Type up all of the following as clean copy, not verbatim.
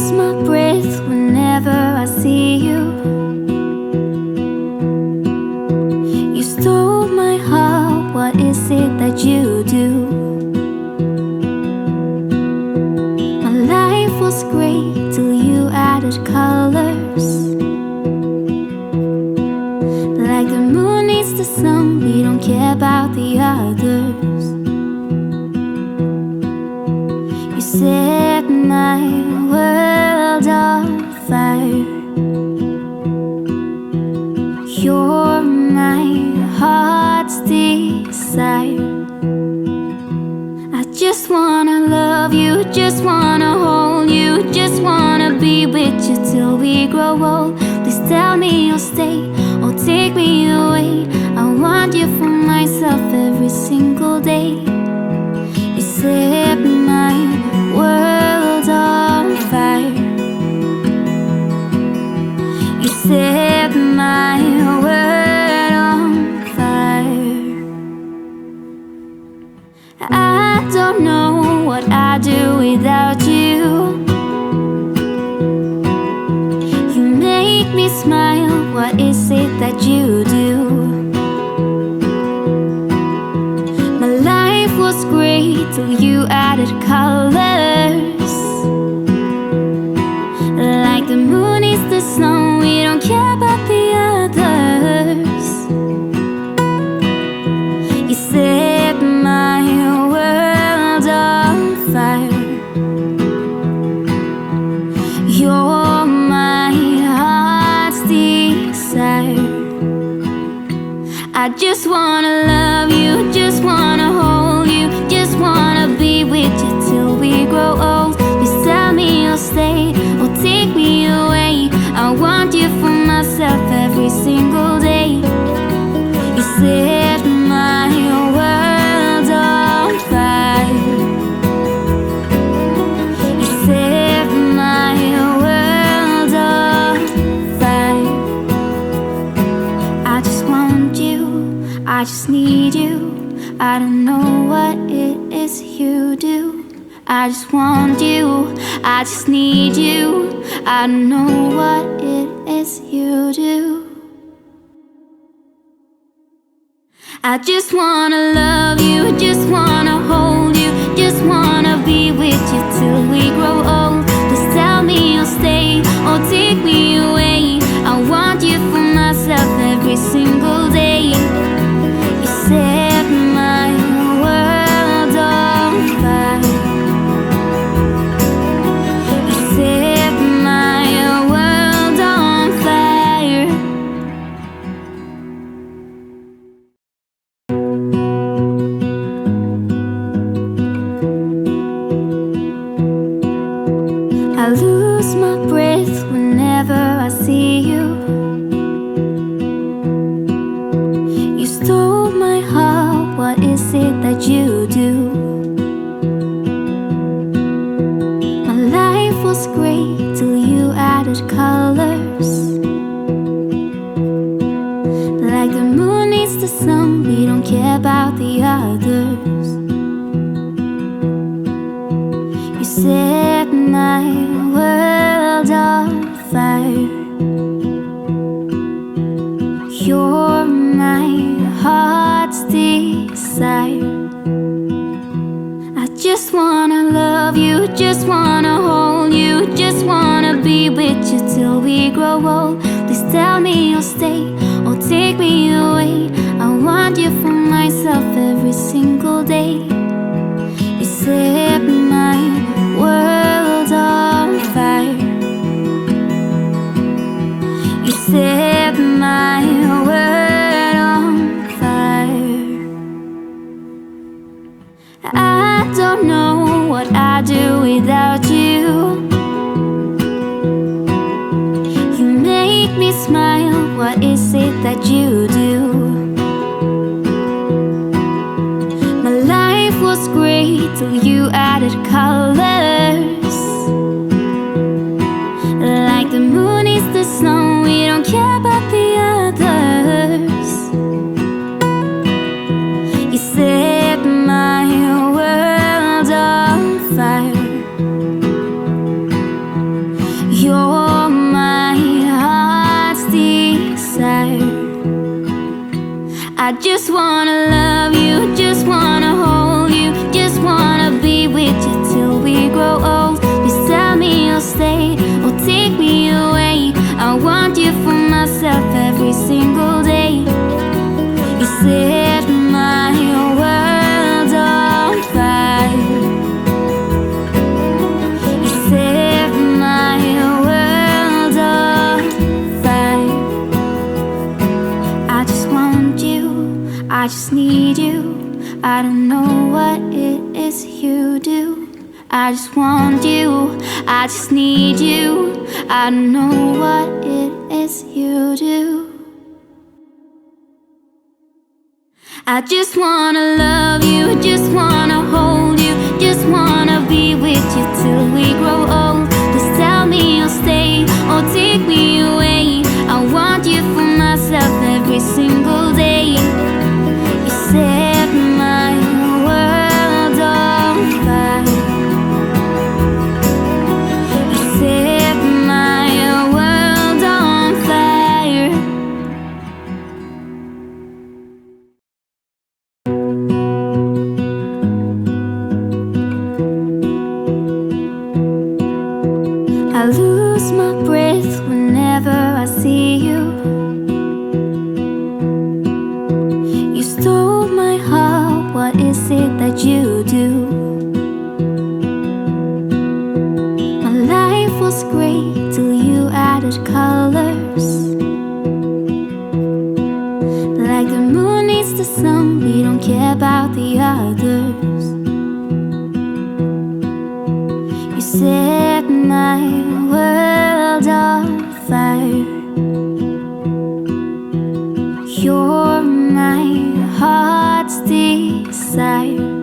lose my breath whenever I see you. You stole my heart, what is it that you do? My life was great till you added colors. Like the moon needs the sun, we don't care about the others. You set my world on fire. You're my heart's desire. I just wanna love you, just wanna hold you, just wanna be with you till we grow old. Please tell me you'll stay or take me away. I want you for myself every single day. You set my world on fire. You set my world on fire. I don't know what I'd do without you. You make me smile, what is it that you do? My life was great till you added colors. Like the moon is the snow, we don't care about the others. You set my world on fire. You're my heart's desire. I just wanna love you, just wanna hold you, just wanna be with you till we grow old. Please tell me you'll stay or take me away. I want you for myself every single day. You set my world on fire. You set my world on fire. I just want you, I just need you. I don't know what it is you do. I just want you, I just need you. I don't know what it is you do. I just wanna love you, just wanna hold you, just wanna be with you till we grow old. Please tell me you'll stay or take me away. I want you for myself every single day. You set my world on fire. You set my world on fire. I lose my breath whenever I see you. You stole my heart, what is it that you do? My life was great till you added colors. Like the moon needs the sun, we don't care about the others. You set my world on fire. You're my heart's desire. I just wanna love you, just wanna hold you, just wanna be with you till we grow old. Please tell me you'll stay or take me away. I want you for myself every single day. You set my world on fire. You set my world on fire. I don't know what I'd do without you. You make me smile, what is it that you do? My life was great till you added colors. Like the moon is the snow, we don't care about the others. You set my world on fire. just wanna love you, just wanna hold you, just wanna be with you till we grow old. Please tell me you'll stay or take me away. I want you for myself every single day. You set my world on fire. You set my world on fire. I just want you, I just need you. I don't know what it is you do. I just want you, I just need you. I don't know what it is you do. I just wanna love you, just wanna hold you, just wanna be with you till we grow old. Just tell me you'll stay or take me away. I want you for myself every single day. You set my world on fire. You set my world on fire. I lose my breath whenever I see you. You stole my heart, what is it that you do? My life was great till you added colors. Like the moon needs the sun, we don't care about the others. You set my world on fire. You're my heart's desire.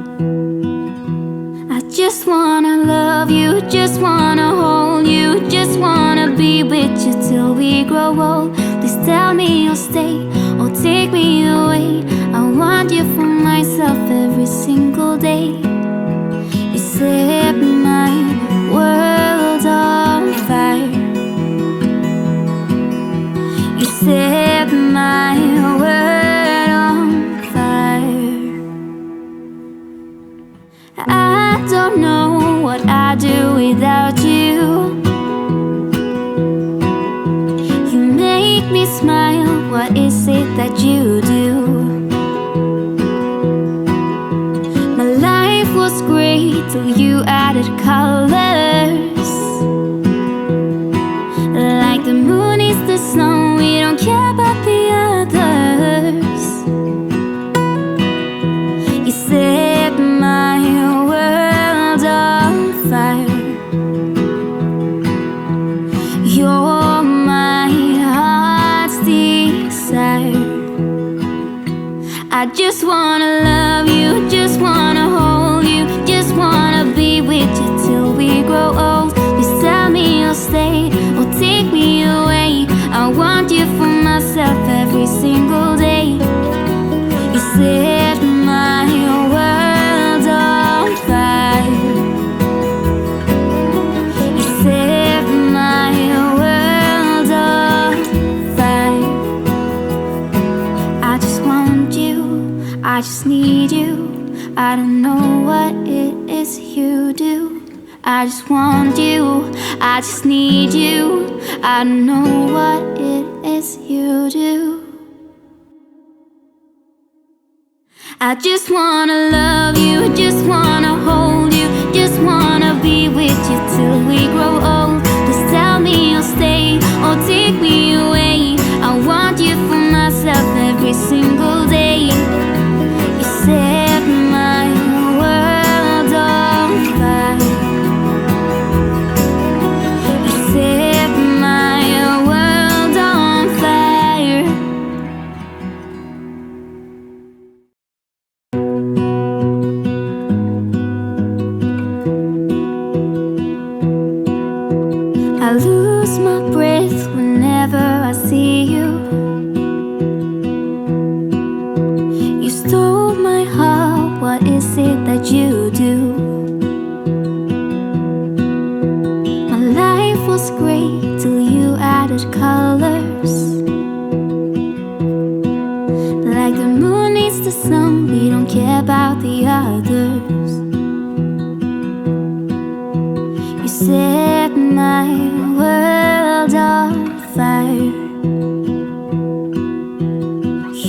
I just wanna love you, just wanna hold you, just wanna be with you till we grow old. Please tell me you'll stay or take me away. I want you for myself every single day. You set my world on fire. You set my world on fire. I don't know what I'd do without you. You make me smile, what is it that you do? My life was great till you added colors. Like the moon is the sun, we don't care about the others. You set my world on fire. You're my heart's desire. I just wanna love you, just wanna hold you, just wanna be with you till we grow old. Please tell me you'll stay or take me away. I want you for myself every single day. You set my world on fire. You set my world on fire. I just want you, I just need you. I don't know what it is you do. I just want you, I just need you. I don't know what it is you do. I just wanna love you, just wanna hold you, just wanna be with you till we grow old. Just tell me you'll stay or take me away. I want you for myself every single day. You set my world on fire. You set my world on fire. I lose my breath whenever I see you. You stole my heart, what is it that you do? My life was great till you added colors. Like the moon about the others. You set my world on fire.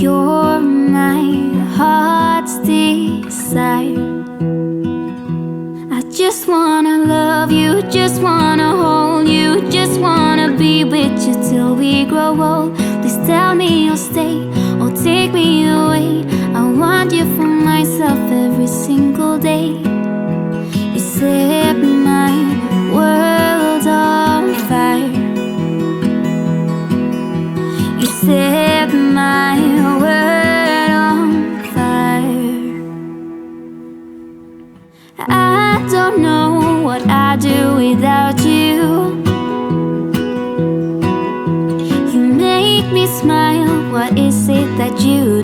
You're my heart's desire. I just wanna love you, just wanna hold you, just wanna be with you till we grow old. Please tell me you'll stay or take me away. I want you for myself every single day. You set my world on fire. You set my world on fire. I don't know what I'd do without you. You make me smile, what is it that you